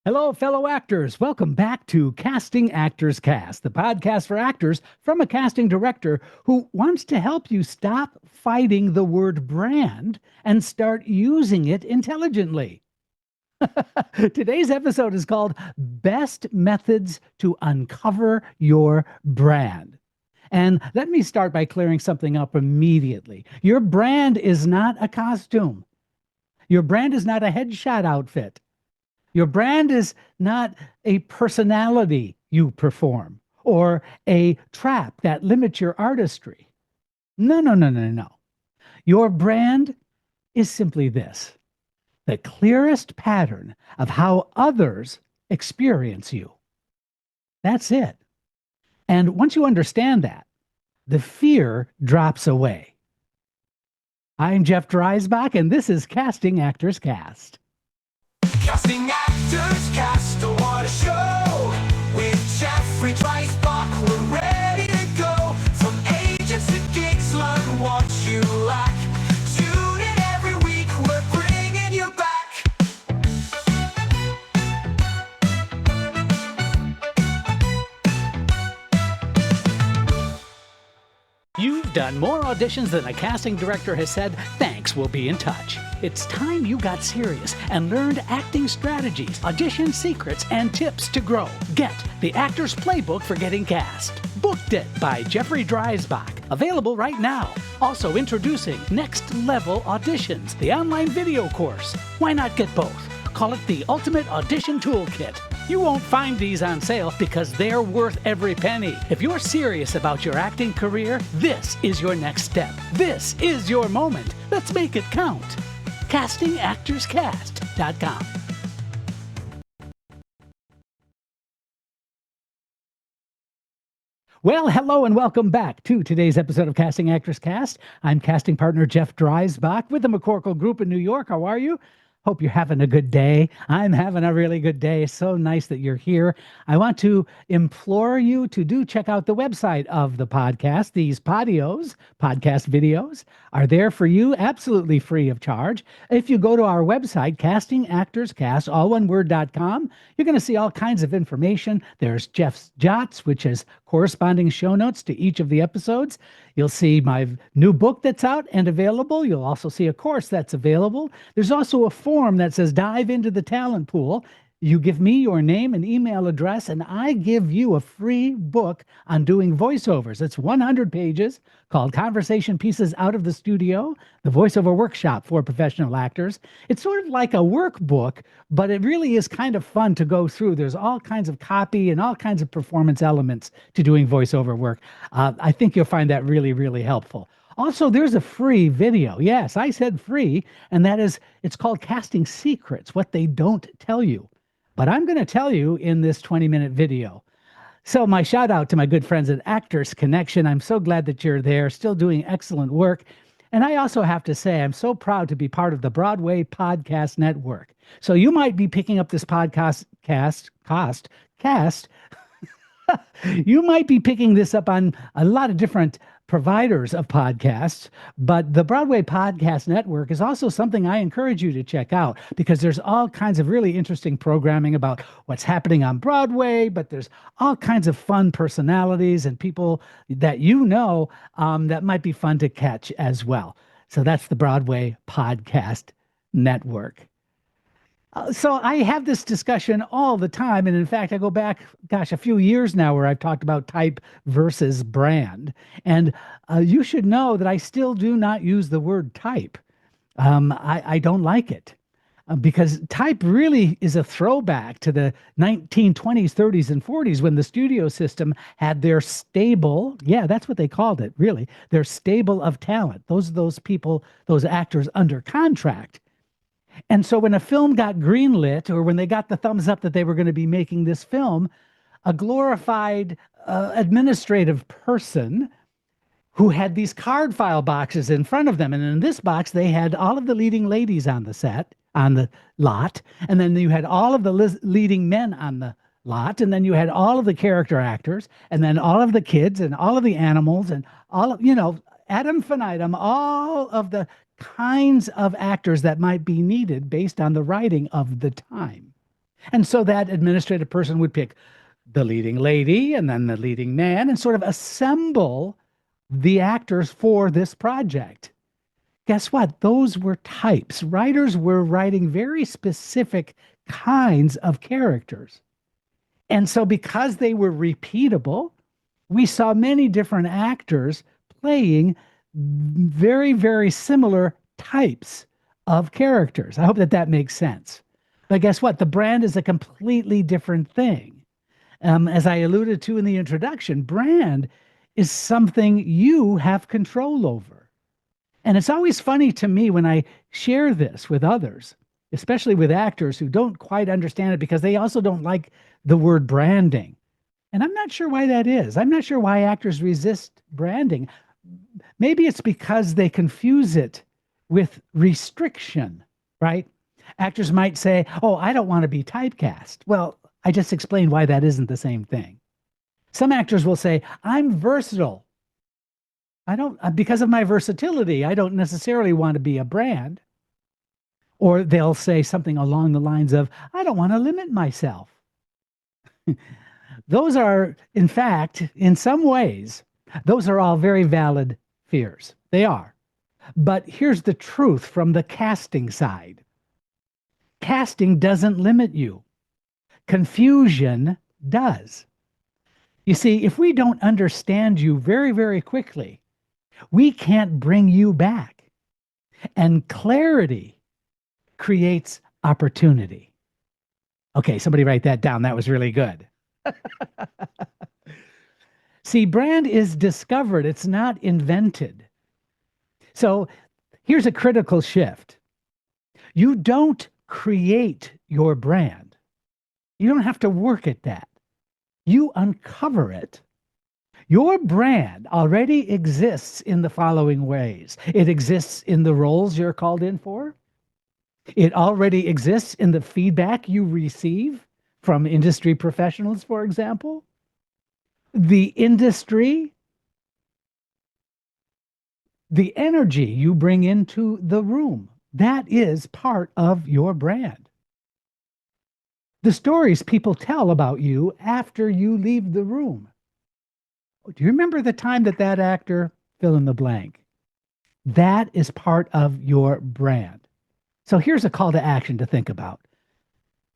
Hello, fellow actors. Welcome back to Casting Actors Cast, the podcast for actors from a casting director who wants to help you stop fighting the word brand and start using it intelligently. Today's episode is called Best Methods to Uncover Your Brand. And let me start by clearing something up immediately. Your brand is not a costume. Your brand is not a headshot outfit. Your brand is not a personality you perform or a trap that limits your artistry. No, no, no, no, no. Your brand is simply this: the clearest pattern of how others experience you. That's it. And once you understand that, the fear drops away. I'm Jeff Dreisbach, and this is Casting Actors Cast. Casting actors cast, what a show! With Jeffrey Dreisbach, we're ready to go. From agents to gigs, learn what you lack. Tune in every week, we're bringing you back. You've done more auditions than a casting director has said, "Thanks, we'll be in touch." It's time you got serious and learned acting strategies, audition secrets, and tips to grow. Get the Actor's Playbook for Getting Cast. Booked It by Jeffrey Dreisbach. Available right now. Also introducing Next Level Auditions, the online video course. Why not get both? Call it the Ultimate Audition Toolkit. You won't find these on sale because they're worth every penny. If you're serious about your acting career, this is your next step. This is your moment. Let's make it count. CastingActorsCast.com. Well, hello and welcome back to today's episode of Casting Actors Cast. I'm casting partner Jeff Dreisbach with the McCorkle Group in New York. How are you? Hope you're having a good day. I'm having a really good day. So nice that you're here. I want to implore you to check out the website of the podcast. These podcast videos, are there for you absolutely free of charge. If you go to our website, castingactorscast, all one word.com, you're going to see all kinds of information. There's Jeff's Jots, which is corresponding show notes to each of the episodes. You'll see my new book that's out and available. You'll also see a course that's available. There's also a form that says dive into the talent pool. You give me your name and email address, and I give you a free book on doing voiceovers. It's 100 pages called Conversation Pieces Out of the Studio, the voiceover workshop for professional actors. It's sort of like a workbook, but it really is kind of fun to go through. There's all kinds of copy and all kinds of performance elements to doing voiceover work. I think you'll find that really, really helpful. Also, there's a free video. Yes, I said free, and it's called Casting Secrets, What They Don't Tell You. But I'm going to tell you in this 20-minute video. So my shout out to my good friends at Actors Connection. I'm so glad that you're there, still doing excellent work. And I also have to say, I'm so proud to be part of the Broadway Podcast Network. So you might be picking up this podcast cast. You might be picking this up on a lot of different providers of podcasts, but the Broadway Podcast Network is also something I encourage you to check out because there's all kinds of really interesting programming about what's happening on Broadway, but there's all kinds of fun personalities and people that that might be fun to catch as well. So that's the Broadway Podcast Network. So I have this discussion all the time. And in fact, I go back, a few years now where I've talked about type versus brand. And you should know that I still do not use the word type. I don't like it because type really is a throwback to the 1920s, 30s, and 40s when the studio system had their stable. Yeah, that's what they called it, really. Their stable of talent. Those people, those actors under contract. And so when a film got greenlit or when they got the thumbs up that they were going to be making this film, a glorified administrative person who had these card file boxes in front of them. And in this box, they had all of the leading ladies on the lot. And then you had all of the leading men on the lot. And then you had all of the character actors and then all of the kids and all of the animals and all of, ad infinitum, all of the kinds of actors that might be needed based on the writing of the time. And so that administrative person would pick the leading lady and then the leading man and sort of assemble the actors for this project. Guess what? Those were types. Writers were writing very specific kinds of characters. And so, because they were repeatable, we saw many different actors playing very, very similar types of characters. I hope that that makes sense. But guess what? The brand is a completely different thing. As I alluded to in the introduction, brand is something you have control over. And it's always funny to me when I share this with others, especially with actors who don't quite understand it because they also don't like the word branding. And I'm not sure why that is. I'm not sure why actors resist branding. Maybe it's because they confuse it with restriction, right? Actors might say, "Oh, I don't want to be typecast." Well, I just explained why that isn't the same thing. Some actors will say, "I'm versatile. I don't, because of my versatility, I don't necessarily want to be a brand." Or they'll say something along the lines of, "I don't want to limit myself." Those are, in fact, in some ways, those are all very valid fears. They are. But here's the truth from the casting side. Casting doesn't limit you. Confusion does. You see, if we don't understand you very, very quickly, we can't bring you back. And clarity creates opportunity. Okay, somebody write that down. That was really good. See, brand is discovered, it's not invented. So here's a critical shift. You don't create your brand. You don't have to work at that. You uncover it. Your brand already exists in the following ways. It exists in the roles you're called in for. It already exists in the feedback you receive from industry professionals, for example. The industry, the energy you bring into the room, that is part of your brand. The stories people tell about you after you leave the room. Do you remember the time that that actor, fill in the blank? That is part of your brand. So here's a call to action to think about.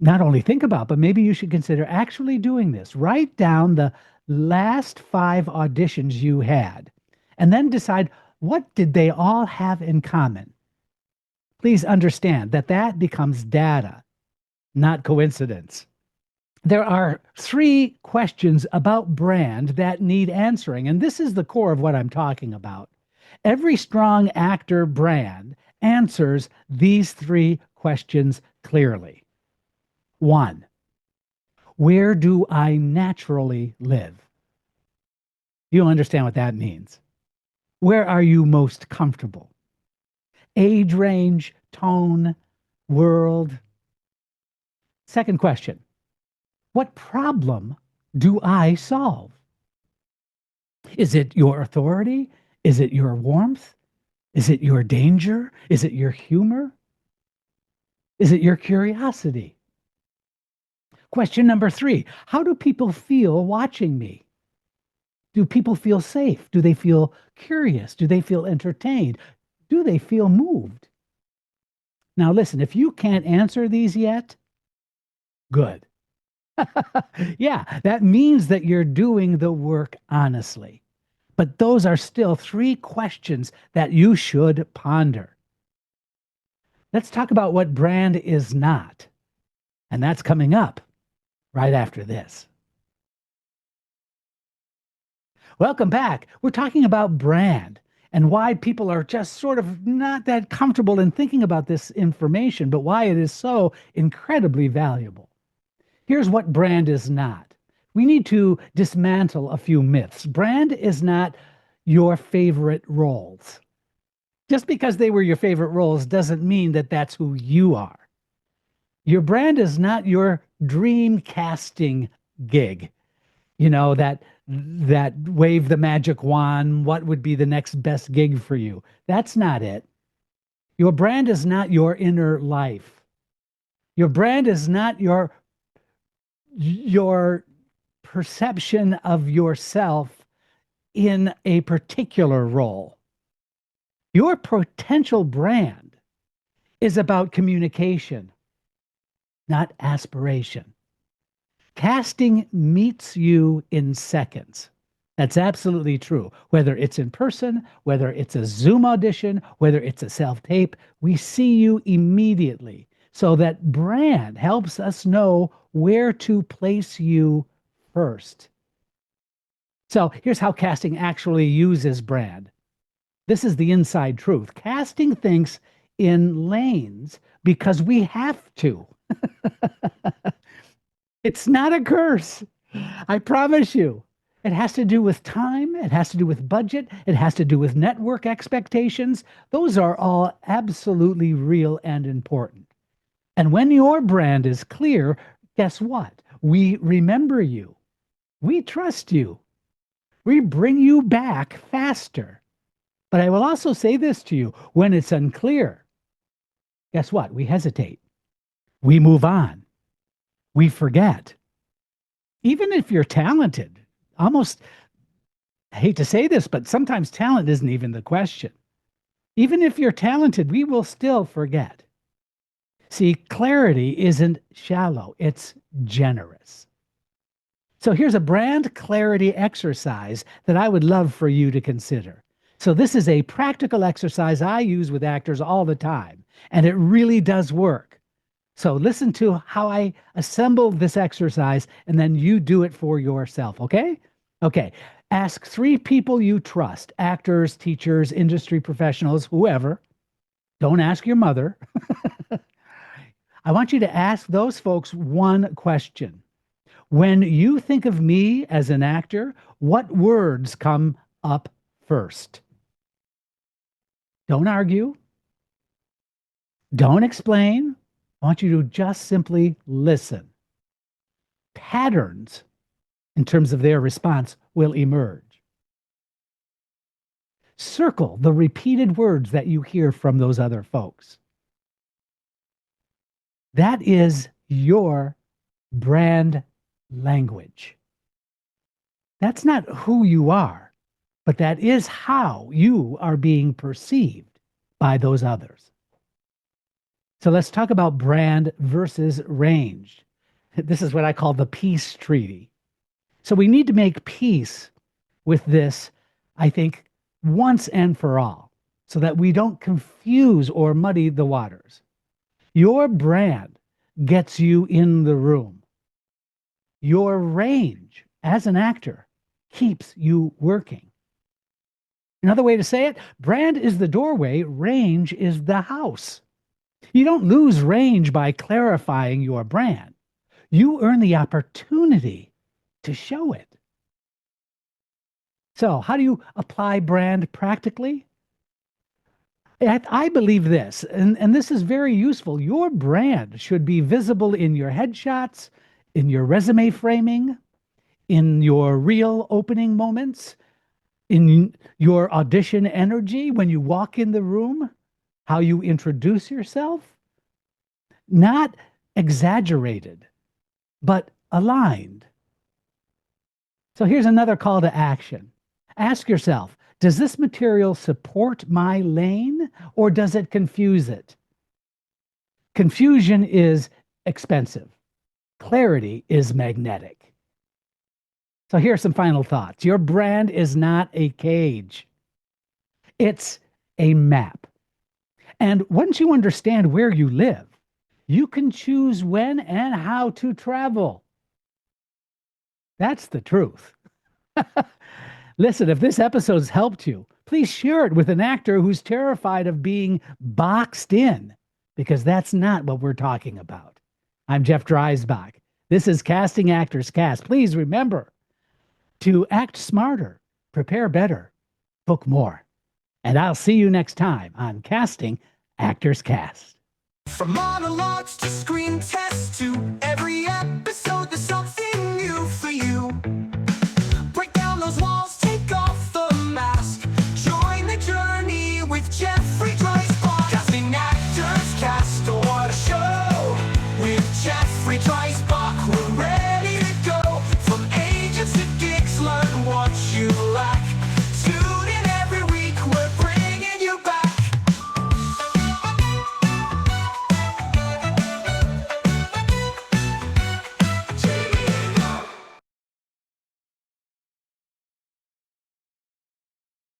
Not only think about, but maybe you should consider actually doing this. Write down the last 5 auditions you had, and then decide, what did they all have in common? Please understand that that becomes data, not coincidence. There are 3 questions about brand that need answering, and this is the core of what I'm talking about. Every strong actor brand answers these 3 questions clearly. 1, where do I naturally live? You understand what that means. Where are you most comfortable? Age range, tone, world. Second question, what problem do I solve? Is it your authority? Is it your warmth? Is it your danger? Is it your humor? Is it your curiosity? Question number 3, how do people feel watching me? Do people feel safe? Do they feel curious? Do they feel entertained? Do they feel moved? Now listen, if you can't answer these yet, good. Yeah, that means that you're doing the work honestly. But those are still 3 questions that you should ponder. Let's talk about what brand is not. And that's coming up right after this. Welcome back. We're talking about brand and why people are just sort of not that comfortable in thinking about this information, but why it is so incredibly valuable. Here's what brand is not. We need to dismantle a few myths. Brand is not your favorite roles. Just because they were your favorite roles doesn't mean that that's who you are. Your brand is not your dream casting gig. You know, that wave the magic wand, what would be the next best gig for you? That's not it. Your brand is not your inner life. Your brand is not your your perception of yourself in a particular role. Your potential brand is about communication, not aspiration. Casting meets you in seconds. That's absolutely true. Whether it's in person, whether it's a Zoom audition, whether it's a self tape, we see you immediately. So that brand helps us know where to place you first. So here's how casting actually uses brand. This is the inside truth. Casting thinks in lanes because we have to. It's not a curse. I promise you. It has to do with time. It has to do with budget. It has to do with network expectations. Those are all absolutely real and important. And when your brand is clear, guess what? We remember you. We trust you. We bring you back faster. But I will also say this to you, when it's unclear, guess what? We hesitate. We move on. We forget. Even if you're talented, almost, I hate to say this, but sometimes talent isn't even the question. Even if you're talented, we will still forget. See, clarity isn't shallow, it's generous. So here's a brand clarity exercise that I would love for you to consider. So this is a practical exercise I use with actors all the time, and it really does work. So listen to how I assemble this exercise, and then you do it for yourself, okay? Okay. Ask 3 people you trust, actors, teachers, industry professionals, whoever. Don't ask your mother. I want you to ask those folks one question. When you think of me as an actor, what words come up first? Don't argue. Don't explain. I want you to just simply listen. Patterns in terms of their response will emerge. Circle the repeated words that you hear from those other folks. That is your brand language. That's not who you are, but that is how you are being perceived by those others. So let's talk about brand versus range. This is what I call the peace treaty. So we need to make peace with this, I think, once and for all, so that we don't confuse or muddy the waters. Your brand gets you in the room. Your range as an actor keeps you working. Another way to say it, brand is the doorway, range is the house. You don't lose range by clarifying your brand. You earn the opportunity to show it. So, how do you apply brand practically? I believe this, and this is very useful. Your brand should be visible in your headshots, in your resume framing, in your real opening moments, in your audition energy when you walk in the room, how you introduce yourself. Not exaggerated, but aligned. So here's another call to action. Ask yourself, does this material support my lane or does it confuse it? Confusion is expensive. Clarity is magnetic. So here are some final thoughts. Your brand is not a cage. It's a map. And once you understand where you live, you can choose when and how to travel. That's the truth. Listen, if this episode's helped you, please share it with an actor who's terrified of being boxed in, because that's not what we're talking about. I'm Jeff Dreisbach. This is Casting Actors Cast. Please remember to act smarter, prepare better, book more. And I'll see you next time on Casting Actors Cast. From monologues to screen tests to